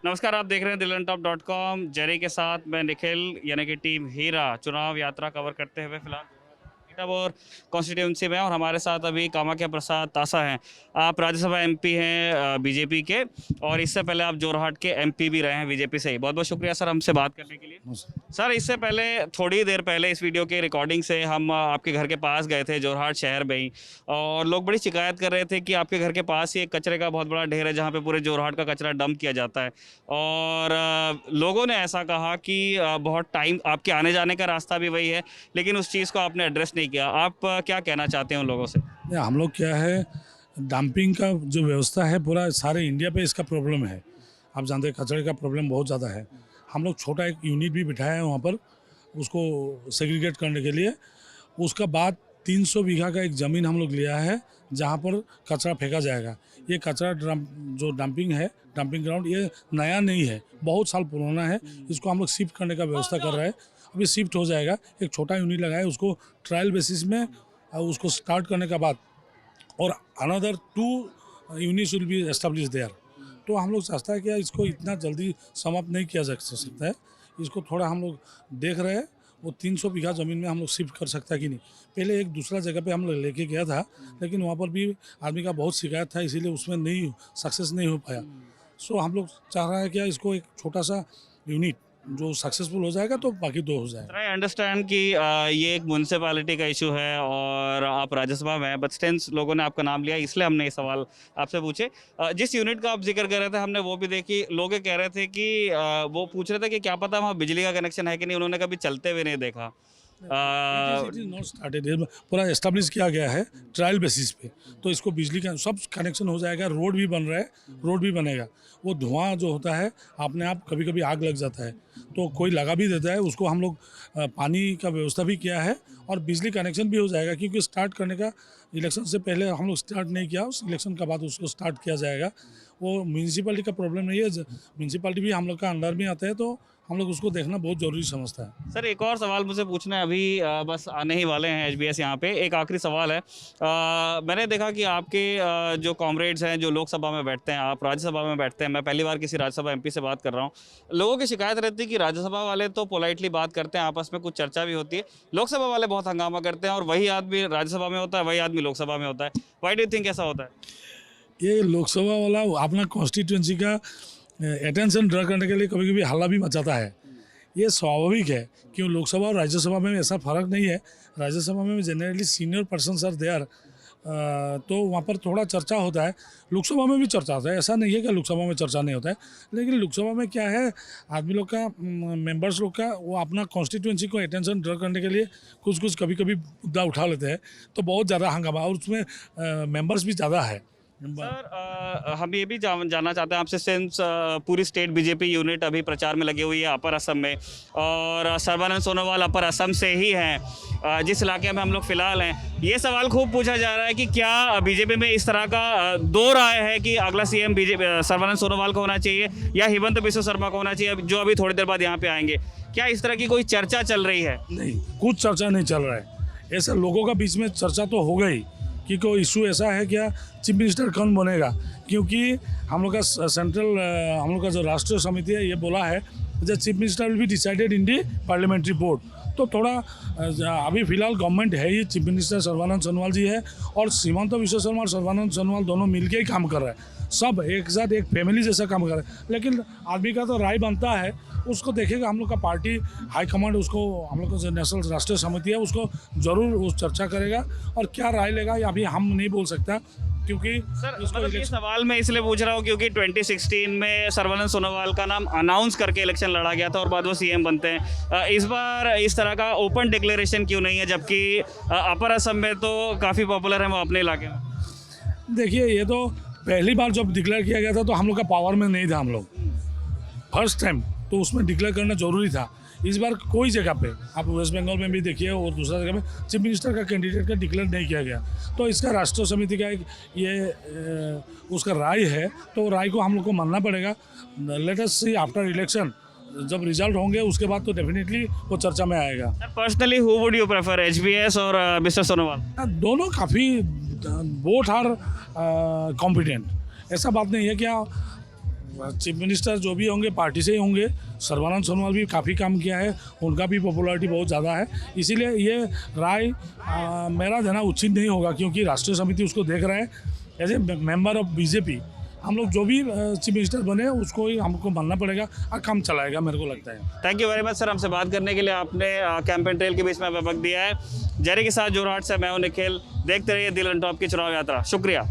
नमस्कार, आप देख रहे हैं दिलनटॉप.com। जेरी के साथ मैं निखिल यानी कि टीम हीरा चुनाव यात्रा कवर करते हुए फिलहाल और कॉन्स्टिट्यूंसी में, और हमारे साथ अभी कामाख्या प्रसाद तासा हैं। आप राज्यसभा एमपी हैं बीजेपी के, और इससे पहले आप जोरहाट के एमपी भी रहे हैं बीजेपी से ही। बहुत बहुत शुक्रिया सर हमसे बात करने के लिए। सर, इससे पहले थोड़ी देर पहले इस वीडियो के रिकॉर्डिंग से हम आपके घर के पास गए थे जोरहाट शहर में ही, और लोग बड़ी शिकायत कर रहे थे कि आपके घर के पास ही एक कचरे का बहुत बड़ा ढेर है जहाँ पे पूरे जोरहाट का कचरा डंप किया जाता है। और लोगों ने ऐसा कहा कि बहुत टाइम आपके आने जाने का रास्ता भी वही है, लेकिन उस चीज़ को आपने एड्रेस नहीं किया। आप क्या कहना चाहते हैं उन लोगों से? हम लोग क्या है, डंपिंग का जो व्यवस्था है पूरा सारे इंडिया पे इसका प्रॉब्लम है। आप जानते हैं कचरे का प्रॉब्लम बहुत ज़्यादा है। हम लोग छोटा एक यूनिट भी बिठाया है वहाँ पर उसको सेग्रीगेट करने के लिए। उसका बाद 300 बीघा का एक ज़मीन हम लोग लिया है जहाँ पर कचरा फेंका जाएगा। ये कचरा जो डंपिंग है, डंपिंग ग्राउंड, ये नया नहीं है, बहुत साल पुराना है। इसको हम लोग शिफ्ट करने का व्यवस्था कर रहे हैं। अभी शिफ्ट हो जाएगा। एक छोटा यूनिट लगाया, उसको ट्रायल बेसिस में उसको स्टार्ट करने के बाद और another 2 units will be establish there. तो हम लोग चाहता है कि इसको इतना जल्दी समाप्त नहीं किया जा सकता है। इसको थोड़ा हम लोग देख रहे हैं, वो 300 बीघा ज़मीन में हम लोग शिफ्ट कर सकता है कि नहीं। पहले एक दूसरा जगह पे हम लोग लेके गया था, लेकिन वहाँ पर भी आदमी का बहुत शिकायत था, इसीलिए उसमें नहीं सक्सेस नहीं हो पाया। सो हम लोग चाह रहे हैं कि इसको एक छोटा सा यूनिट जो सक्सेसफुल हो जाएगा तो बाकी 2 हो जाएगा। आई अंडरस्टैंड कि ये एक म्यूनसिपैलिटी का इशू है और आप राज्यसभा में हैं, बट स्टेंस लोगों ने आपका नाम लिया, इसलिए हमने ये सवाल आपसे पूछे। जिस यूनिट का आप जिक्र कर रहे थे, हमने वो भी देखी। लोग ये कह रहे थे कि वो पूछ रहे थे कि क्या पता वहाँ बिजली का कनेक्शन है कि नहीं, उन्होंने कभी चलते हुए नहीं देखा। इट इज नॉट स्टार्टेड, पूरा एस्टेब्लिश किया गया है ट्रायल बेसिस पे। तो इसको बिजली का सब कनेक्शन हो जाएगा। रोड भी बन रहा है, रोड भी बनेगा। वो धुआं जो होता है अपने आप कभी कभी आग लग जाता है, तो कोई लगा भी देता है उसको। हम लोग पानी का व्यवस्था भी किया है और बिजली कनेक्शन भी हो जाएगा, क्योंकि स्टार्ट करने का इलेक्शन से पहले हम लोग स्टार्ट नहीं किया, उस इलेक्शन के बाद उसको स्टार्ट किया जाएगा। वो म्यूनसिपैलिटी का प्रॉब्लम नहीं है, म्यूनसिपैलिटी भी हम लोग का अंडर में आता है, तो हम लोग उसको देखना बहुत ज़रूरी समझता है। सर, एक और सवाल मुझे पूछना है। अभी बस आने ही वाले हैं एचबीएस यहाँ पे। एक आखिरी सवाल है। मैंने देखा कि आपके जो कॉमरेड्स हैं जो लोकसभा में बैठते हैं, आप राज्यसभा में बैठते हैं। मैं पहली बार किसी राज्यसभा एमपी से बात कर रहा हूँ। लोगों की शिकायत रहती है कि राज्यसभा वाले तो पोलाइटली बात करते हैं, आपस में कुछ चर्चा भी होती है। लोकसभा वाले बहुत हंगामा करते हैं, और वही आदमी राज्यसभा में होता है, वही आदमी लोकसभा में होता है। व्हाई डू यू थिंक ऐसा होता है? ये लोकसभा वाला अपना कॉन्स्टिट्यूंसी का अटेंशन ड्रा करने के लिए कभी कभी हल्ला भी मचाता है। ये स्वाभाविक है, क्यों लोकसभा और राज्यसभा में ऐसा फ़र्क नहीं है। राज्यसभा में generally senior persons are there, तो वहाँ पर थोड़ा चर्चा होता है। लोकसभा में भी चर्चा होता है, ऐसा नहीं है कि लोकसभा में चर्चा नहीं होता है। लेकिन लोकसभा में क्या है, आदमी लोग का, मेंबर्स लोग का, वो अपना कॉन्स्टिट्यूंसी को अटेंशन ड्रा करने के लिए कुछ कभी कभी मुद्दा उठा लेते हैं, तो बहुत ज़्यादा हंगामा, और उसमें मेंबर्स भी ज़्यादा है। सर, हम ये भी जानना चाहते हैं आपसे, सिंस पूरी स्टेट बीजेपी यूनिट अभी प्रचार में लगी हुई है अपर असम में, और सर्बानंद सोनोवाल अपर असम से ही हैं, जिस इलाके में हम लोग फिलहाल हैं। ये सवाल खूब पूछा जा रहा है कि क्या बीजेपी में इस तरह का दो राय है कि अगला सीएम सर्बानंद सोनोवाल को होना चाहिए या हिमंत बिस्वा शर्मा को होना चाहिए, जो अभी थोड़ी देर बाद यहाँ पे आएंगे। क्या इस तरह की कोई चर्चा चल रही है? नहीं, कुछ चर्चा नहीं चल रहा है। ऐसा लोगों का बीच में चर्चा तो हो गई कि कोई इशू ऐसा है क्या, चीफ मिनिस्टर कौन बनेगा, क्योंकि हम लोग का सेंट्रल, हम लोग का जो राष्ट्रीय समिति है, ये बोला है जो chief minister will be decided in the parliamentary board. तो थोड़ा अभी फिलहाल गवर्नमेंट है ही, चीफ मिनिस्टर सर्बानंद सोनोवाल जी है, और हिमंत बिस्वा शर्मा और सर्बानंद सोनोवाल दोनों मिलके ही काम कर रहे हैं। सब एक साथ एक फैमिली जैसा काम कर रहे हैं। लेकिन आदमी का तो राय बनता है, उसको देखेगा हम लोग का पार्टी हाई कमांड, उसको हम लोग का जो नेशनल राष्ट्रीय समिति है उसको ज़रूर उस चर्चा करेगा, और क्या राय लेगा ये अभी हम नहीं बोल सकता, क्योंकि सर मतलब ये सवाल मैं इसलिए पूछ रहा हूँ क्योंकि 2016 में सर्बानंद सोनोवाल का नाम अनाउंस करके इलेक्शन लड़ा गया था और बाद वो सीएम बनते हैं। इस बार इस तरह का ओपन डिक्लेरेशन क्यों नहीं है, जबकि अपर असम में तो काफ़ी पॉपुलर है वो अपने इलाके में? देखिए, ये तो पहली बार जब डिक्लेयर किया गया था तो हम लोग का पावर में नहीं था, हम लोग फर्स्ट टाइम, तो उसमें डिक्लेयर करना जरूरी था। इस बार कोई जगह पे आप वेस्ट बंगाल में भी देखिए और दूसरा जगह में चीफ मिनिस्टर का कैंडिडेट का डिक्लेयर नहीं किया गया। तो इसका राष्ट्रीय समिति का एक ये उसका राय है, तो राय को हम लोग को मानना पड़ेगा। लेट अस सी आफ्टर इलेक्शन, जब रिजल्ट होंगे उसके बाद तो डेफिनेटली वो चर्चा में आएगा। Personally who would you prefer, HBs और मिस्टर सोनोवाल? दोनों काफ़ी, बोथ आर कॉम्पिटेंट। ऐसा बात नहीं है क्या, चीफ मिनिस्टर जो भी होंगे पार्टी से ही होंगे। सर्बानंद सोनोवाल भी काफ़ी काम किया है, उनका भी पॉपुलैरिटी बहुत ज़्यादा है, इसीलिए ये राय मेरा देना उचित नहीं होगा, क्योंकि राष्ट्रीय समिति उसको देख रहा है as a member of BJP. हम लोग जो भी चीफ मिनिस्टर बने उसको ही हमको मानना पड़ेगा और काम चलाएगा, मेरे को लगता है। Thank you very much sir, हमसे बात करने के लिए। आपने कैंपेन ट्रेल के बीच में वक्त दिया है। जरी के साथ जोरहाट से मैं हूं निखिल। देखते रहिए दिल ऑन टॉप की चुनाव यात्रा। शुक्रिया।